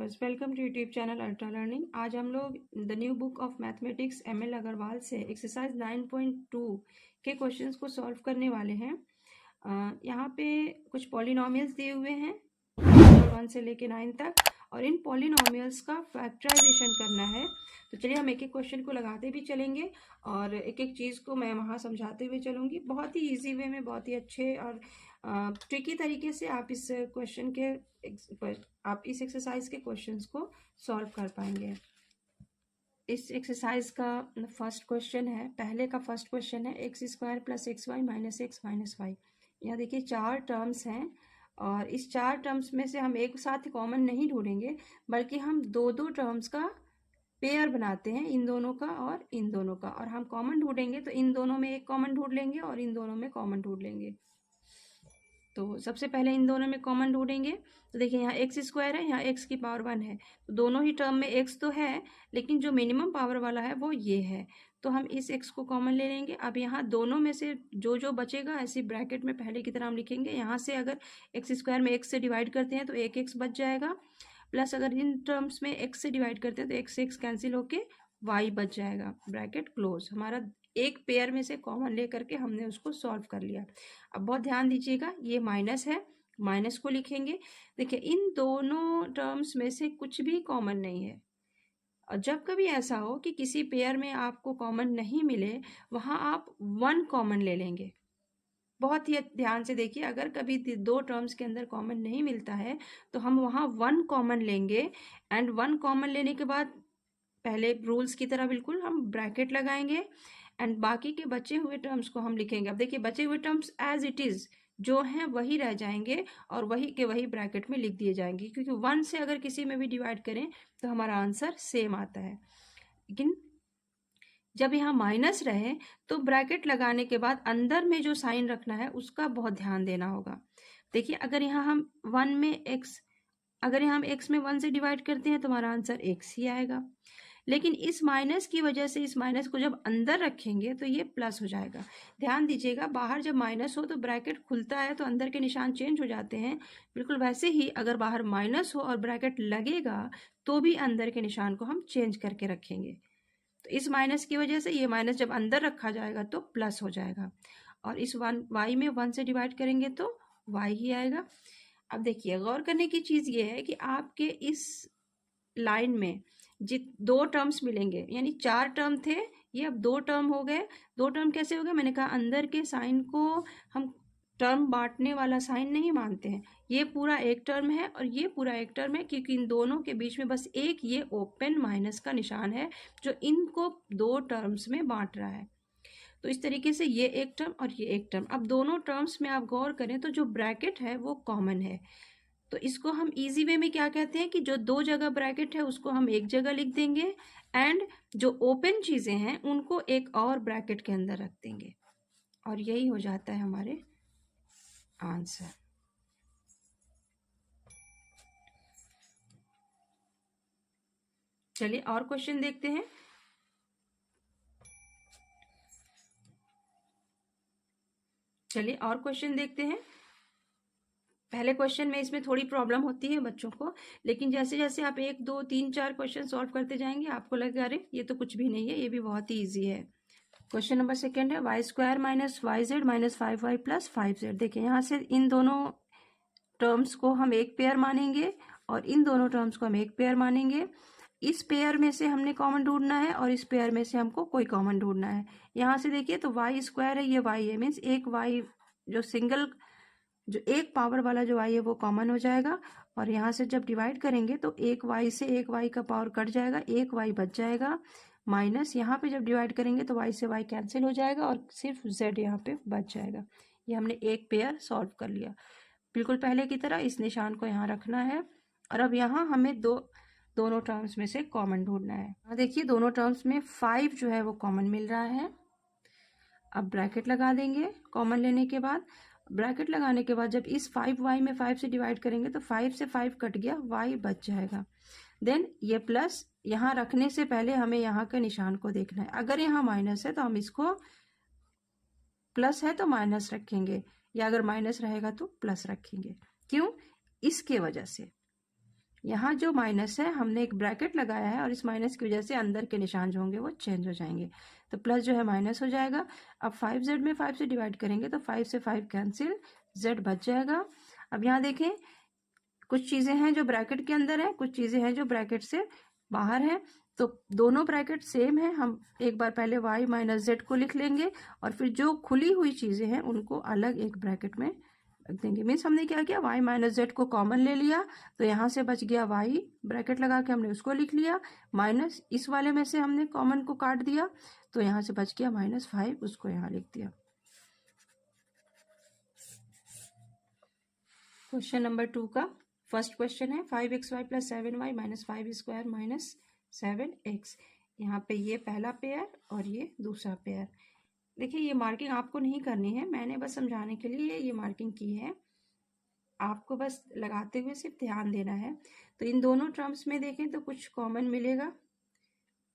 Viewers, welcome to YouTube channel ultra learning. आज हम लोग the new book of mathematics ML Agrawal से exercise 9.2 के क्वेश्चंस को सॉल्व करने वाले हैं। यहाँ पे कुछ पॉलिनोमियल्स दिए हुए हैं नंबर 1 से लेके 9 तक, और इन पॉलिनोमियल्स का फैक्टराइजेशन करना है। तो चलिए हम एक एक क्वेश्चन को लगाते भी चलेंगे और एक एक चीज़ को मैं वहाँ समझाते हुए चलूँगी। बहुत ही ईजी वे में, बहुत ही अच्छे और ट्रिकी तरीके से आप इस क्वेश्चन के आप इस एक्सरसाइज के क्वेश्चंस को सॉल्व कर पाएंगे। इस एक्सरसाइज का फर्स्ट क्वेश्चन है, पहले का फर्स्ट क्वेश्चन है x square plus x y minus x minus y. यहाँ देखिए 4 टर्म्स हैं और इस 4 टर्म्स में से हम एक साथ कॉमन नहीं ढूंढेंगे, बल्कि हम दो दो टर्म्स का पेयर बनाते हैं, इन दोनों का और इन दोनों का, और हम कॉमन ढूंढेंगे तो इन दोनों में एक कॉमन ढूंढ लेंगे और इन दोनों में कॉमन ढूंढ लेंगे। तो सबसे पहले इन दोनों में कॉमन ढूंढेंगे। तो देखिए यहाँ एक्स स्क्वायर है, यहाँ एक्स की पावर 1 है, तो दोनों ही टर्म में एक्स तो है, लेकिन जो मिनिमम पावर वाला है वो ये है, तो हम इस एक्स को कॉमन ले लेंगे। अब यहाँ दोनों में से जो जो बचेगा ऐसी ब्रैकेट में पहले की तरह हम लिखेंगे। यहाँ से अगर एक्स स्क्वायर में एक्स से डिवाइड करते हैं तो एक एक्स बच जाएगा, प्लस अगर इन टर्म्स में एक्स से डिवाइड करते हैं तो एक्स से एक्स कैंसिल होके वाई बच जाएगा, ब्रैकेट क्लोज। हमारा एक पेयर में से कॉमन लेकर के हमने उसको सॉल्व कर लिया। अब बहुत ध्यान दीजिएगा, ये माइनस है, माइनस को लिखेंगे। देखिए इन दोनों टर्म्स में से कुछ भी कॉमन नहीं है, और जब कभी ऐसा हो कि किसी पेयर में आपको कॉमन नहीं मिले, वहां आप 1 कॉमन ले लेंगे। बहुत ही ध्यान से देखिए, अगर कभी दो टर्म्स के अंदर कॉमन नहीं मिलता है तो हम वहां 1 कॉमन लेंगे, एंड 1 कॉमन लेने के बाद पहले रूल्स की तरह बिल्कुल हम ब्रैकेट लगाएंगे एंड बाकी के बचे हुए टर्म्स को हम लिखेंगे। अब देखिए बचे हुए टर्म्स एज इट इज जो हैं वही रह जाएंगे और वही के वही ब्रैकेट में लिख दिए जाएंगे, क्योंकि 1 से अगर किसी में भी डिवाइड करें तो हमारा आंसर सेम आता है। लेकिन जब यहाँ माइनस रहे तो ब्रैकेट लगाने के बाद अंदर में जो साइन रखना है उसका बहुत ध्यान देना होगा। देखिए अगर यहाँ हम 1 में एक्स, अगर यहाँ हम एक्स में 1 से डिवाइड करते हैं तो हमारा आंसर एक्स ही आएगा, लेकिन इस माइनस की वजह से इस माइनस को जब अंदर रखेंगे तो ये प्लस हो जाएगा। ध्यान दीजिएगा, बाहर जब माइनस हो तो ब्रैकेट खुलता है तो अंदर के निशान चेंज हो जाते हैं, बिल्कुल वैसे ही अगर बाहर माइनस हो और ब्रैकेट लगेगा तो भी अंदर के निशान को हम चेंज करके रखेंगे। तो इस माइनस की वजह से ये माइनस जब अंदर रखा जाएगा तो प्लस हो जाएगा, और इस वाई में 1 से डिवाइड करेंगे तो वाई ही आएगा। अब देखिए गौर करने की चीज़ ये है कि आपके इस लाइन में दो टर्म्स मिलेंगे, यानी 4 टर्म थे, ये अब 2 टर्म हो गए। 2 टर्म कैसे हो गए? मैंने कहा अंदर के साइन को हम टर्म बांटने वाला साइन नहीं मानते हैं। ये पूरा एक टर्म है और ये पूरा एक टर्म है, क्योंकि इन दोनों के बीच में बस एक ये ओपन माइनस का निशान है जो इनको 2 टर्म्स में बांट रहा है। तो इस तरीके से ये एक टर्म और ये एक टर्म, अब दोनों टर्म्स में आप गौर करें तो जो ब्रैकेट है वो कॉमन है। तो इसको हम इजी वे में क्या कहते हैं कि जो 2 जगह ब्रैकेट है उसको हम एक जगह लिख देंगे, एंड जो ओपन चीजें हैं उनको एक और ब्रैकेट के अंदर रख देंगे, और यही हो जाता है हमारे आंसर। चलिए और क्वेश्चन देखते हैं। पहले क्वेश्चन में इसमें थोड़ी प्रॉब्लम होती है बच्चों को, लेकिन जैसे जैसे आप 1 2 3 4 क्वेश्चन सॉल्व करते जाएंगे आपको लगेगा अरे ये तो कुछ भी नहीं है, ये भी बहुत ही ईजी है। क्वेश्चन नंबर 2 है y square minus y z minus 5y plus 5z। देखिए यहाँ से इन दोनों टर्म्स को हम एक पेयर मानेंगे और इन दोनों टर्म्स को हम एक पेयर मानेंगे। इस पेयर में से हमने कॉमन ढूंढना है और इस पेयर में से हमको कोई कॉमन ढूंढना है। यहाँ से देखिए तो वाई स्क्वायर है, ये वाई है, मीन्स एक वाई जो सिंगल जो एक पावर वाला जो वाई है वो कॉमन हो जाएगा, और यहाँ से जब डिवाइड करेंगे तो एक वाई से एक वाई का पावर कट जाएगा, एक वाई बच जाएगा, माइनस यहाँ पे जब डिवाइड करेंगे तो वाई से वाई कैंसिल हो जाएगा और सिर्फ जेड यहाँ पे बच जाएगा। ये हमने एक पेयर सॉल्व कर लिया। बिल्कुल पहले की तरह इस निशान को यहाँ रखना है, और अब यहाँ हमें दोनों टर्म्स में से कॉमन ढूंढना है। यहाँ देखिए दोनों टर्म्स में 5 जो है वो कॉमन मिल रहा है। अब ब्रैकेट लगा देंगे कॉमन लेने के बाद। ब्रैकेट लगाने के बाद जब इस 5y में 5 से डिवाइड करेंगे तो 5 से 5 कट गया, y बच जाएगा। देन ये प्लस यहाँ रखने से पहले हमें यहाँ के निशान को देखना है। अगर यहाँ माइनस है तो हम इसको, प्लस है तो माइनस रखेंगे, या अगर माइनस रहेगा तो प्लस रखेंगे। क्यों? इसके वजह से यहाँ जो माइनस है हमने एक ब्रैकेट लगाया है और इस माइनस की वजह से अंदर के निशान जो होंगे वो चेंज हो जाएंगे, तो प्लस जो है माइनस हो जाएगा। अब 5z में 5 से डिवाइड करेंगे तो 5 से 5 कैंसिल, z बच जाएगा। अब यहाँ देखें कुछ चीज़ें हैं जो ब्रैकेट के अंदर है, कुछ चीज़ें हैं जो ब्रैकेट से बाहर है, तो दोनों ब्रैकेट सेम है। हम एक बार पहले y माइनस जेड को लिख लेंगे और फिर जो खुली हुई चीज़ें हैं उनको अलग एक ब्रैकेट में रख देंगे। मीन्स हमने क्या किया, y माइनस जेड को कॉमन ले लिया, तो यहाँ से बच गया y, ब्रैकेट लगा के हमने उसको लिख लिया, माइनस इस वाले में से हमने कॉमन को काट दिया, तो यहाँ से बच गया -5, उसको यहाँ लिख दिया। क्वेश्चन नंबर 2 का फर्स्ट क्वेश्चन है 5xy plus 7y minus 5 square minus 7x। यहाँ पे ये पहला पेयर और ये दूसरा पेयर। देखिए ये मार्किंग आपको नहीं करनी है, मैंने बस समझाने के लिए ये मार्किंग की है, आपको बस लगाते हुए सिर्फ ध्यान देना है। तो इन दोनों टर्म्स में देखें तो कुछ कॉमन मिलेगा,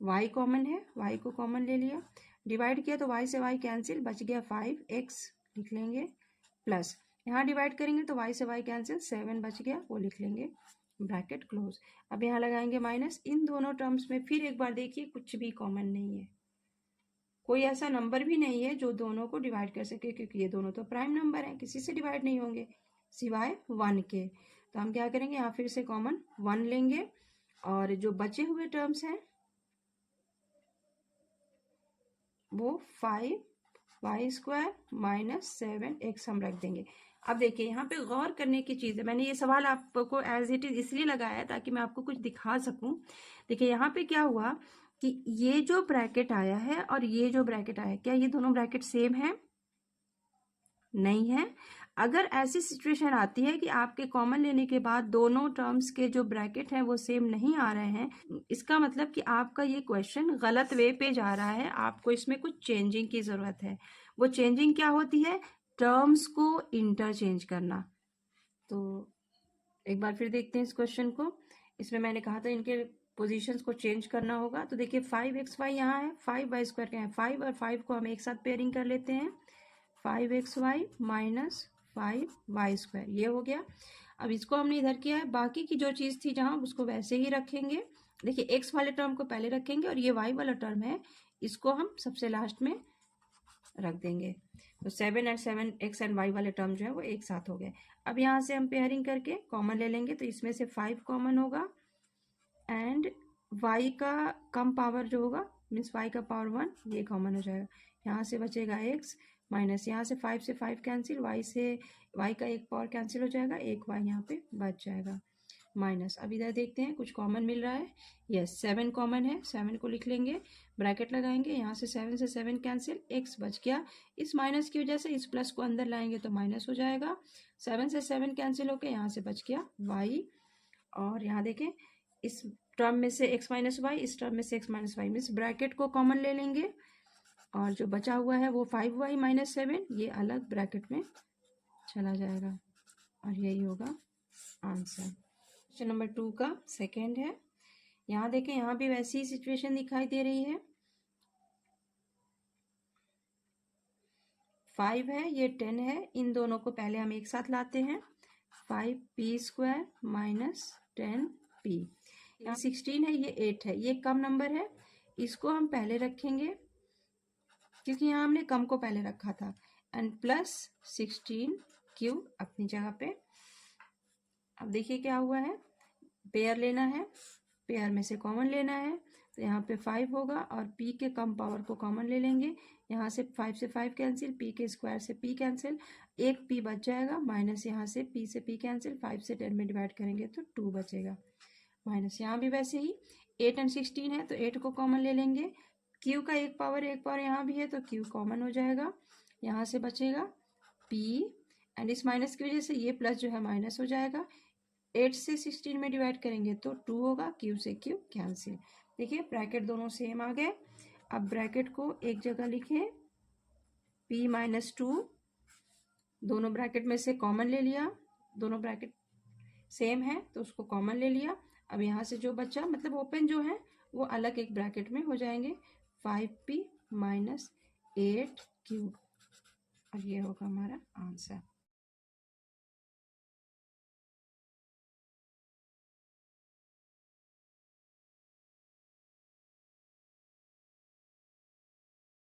y कॉमन है, y को कॉमन ले लिया, डिवाइड किया तो y से y कैंसिल, बच गया 5x लिख लेंगे, प्लस यहाँ डिवाइड करेंगे तो y से y कैंसिल, 7 बच गया, वो लिख लेंगे, ब्रैकेट क्लोज। अब यहाँ लगाएंगे माइनस। इन दोनों टर्म्स में फिर एक बार देखिए कुछ भी कॉमन नहीं है, कोई ऐसा नंबर भी नहीं है जो दोनों को डिवाइड कर सके, क्योंकि ये दोनों तो प्राइम नंबर हैं, किसी से डिवाइड नहीं होंगे सिवाय 1 के। तो हम क्या करेंगे, यहाँ फिर से कॉमन 1 लेंगे और जो बचे हुए टर्म्स हैं वो 5y स्क्वायर माइनस 7x हम रख देंगे। अब देखिए यहाँ पे गौर करने की चीज़ है, मैंने ये सवाल आपको एज इट इज इसलिए लगाया ताकि मैं आपको कुछ दिखा सकूं। देखिए यहाँ पे क्या हुआ कि ये जो ब्रैकेट आया है और ये जो ब्रैकेट आया है, क्या ये दोनों ब्रैकेट सेम है? नहीं है। अगर ऐसी सिचुएशन आती है कि आपके कॉमन लेने के बाद दोनों टर्म्स के जो ब्रैकेट हैं वो सेम नहीं आ रहे हैं, इसका मतलब कि आपका ये क्वेश्चन गलत वे पे जा रहा है, आपको इसमें कुछ चेंजिंग की ज़रूरत है। वो चेंजिंग क्या होती है? टर्म्स को इंटरचेंज करना। तो एक बार फिर देखते हैं इस क्वेश्चन को। इसमें मैंने कहा था इनके पोजीशंस को चेंज करना होगा। तो देखिए 5xy यहाँ है, 5y स्क्वायर क्या है 5, और 5 को हम एक साथ पेयरिंग कर लेते हैं, 5xy माइनस 5y स्क्वायर, ये हो गया। अब इसको हमने इधर किया है, बाकी की जो चीज़ थी जहाँ उसको वैसे ही रखेंगे। देखिए x वाले टर्म को पहले रखेंगे और ये y वाला टर्म है इसको हम सबसे लास्ट में रख देंगे। तो 7 और 7x एंड y वाले टर्म जो है वो एक साथ हो गए। अब यहाँ से हम पेयरिंग करके कॉमन ले लेंगे, तो इसमें से 5 कॉमन होगा एंड y का कम पावर जो होगा मीन्स y का पावर 1 ये कॉमन हो जाएगा। यहाँ से बचेगा x माइनस यहाँ से 5 से 5 कैंसिल, y से y का एक पावर कैंसिल हो जाएगा, एक y यहाँ पे बच जाएगा माइनस। अब इधर देखते हैं कुछ कॉमन मिल रहा है, यस 7 कॉमन है, 7 को लिख लेंगे, ब्रैकेट लगाएंगे, यहाँ से 7 से 7 कैंसिल, x बच गया। इस माइनस की वजह से इस प्लस को अंदर लाएंगे तो माइनस हो जाएगा, 7 से 7 कैंसिल होके यहाँ से बच गया y। और यहाँ देखें इस टर्म में से x माइनस वाई, इस टर्म में से x minus y, means bracket को कॉमन ले लेंगे और जो बचा हुआ है वो 5y माइनस 7 ये अलग ब्रैकेट में चला जाएगा और यही होगा आंसर। क्वेश्चन नंबर 2 का सेकेंड है। यहाँ देखें यहाँ भी वैसी ही सिचुएशन दिखाई दे रही है, 5 है ये 10 है, इन दोनों को पहले हम एक साथ लाते हैं, 5p स्क्वायर माइनस 10p। यहाँ 16 है ये 8 है, ये कम नंबर है, इसको हम पहले रखेंगे क्योंकि यहाँ हमने कम को पहले रखा था, एंड प्लस 16 क्यूब अपनी जगह पे। अब देखिए क्या हुआ है, पेयर लेना है, पेयर में से कॉमन लेना है, तो यहाँ पे 5 होगा और p के कम पावर को कॉमन ले लेंगे, यहाँ से 5 से 5 कैंसिल, p के स्क्वायर से p कैंसिल, एक p बच जाएगा, माइनस यहाँ से p से p कैंसिल, 5 से 10 में डिवाइड करेंगे तो 2 बचेगा, माइनस यहाँ भी वैसे ही 8 एंड 16 है तो 8 को कॉमन ले लेंगे, q का एक पावर यहाँ भी है तो q कॉमन हो जाएगा, यहाँ से बचेगा p एंड इस माइनस की वजह से ये प्लस जो है माइनस हो जाएगा, 8 से 16 में डिवाइड करेंगे तो 2 होगा, q से q कैंसिल। देखिए ब्रैकेट दोनों सेम आ गए। अब ब्रैकेट को एक जगह लिखें, p माइनस 2, दोनों ब्रैकेट में से कॉमन ले लिया, दोनों ब्रैकेट सेम है तो उसको कॉमन ले लिया। अब यहाँ से जो बचा मतलब ओपन जो है वो अलग एक ब्रैकेट में हो जाएंगे, 5p माइनस 8q, और ये होगा हमारा आंसर।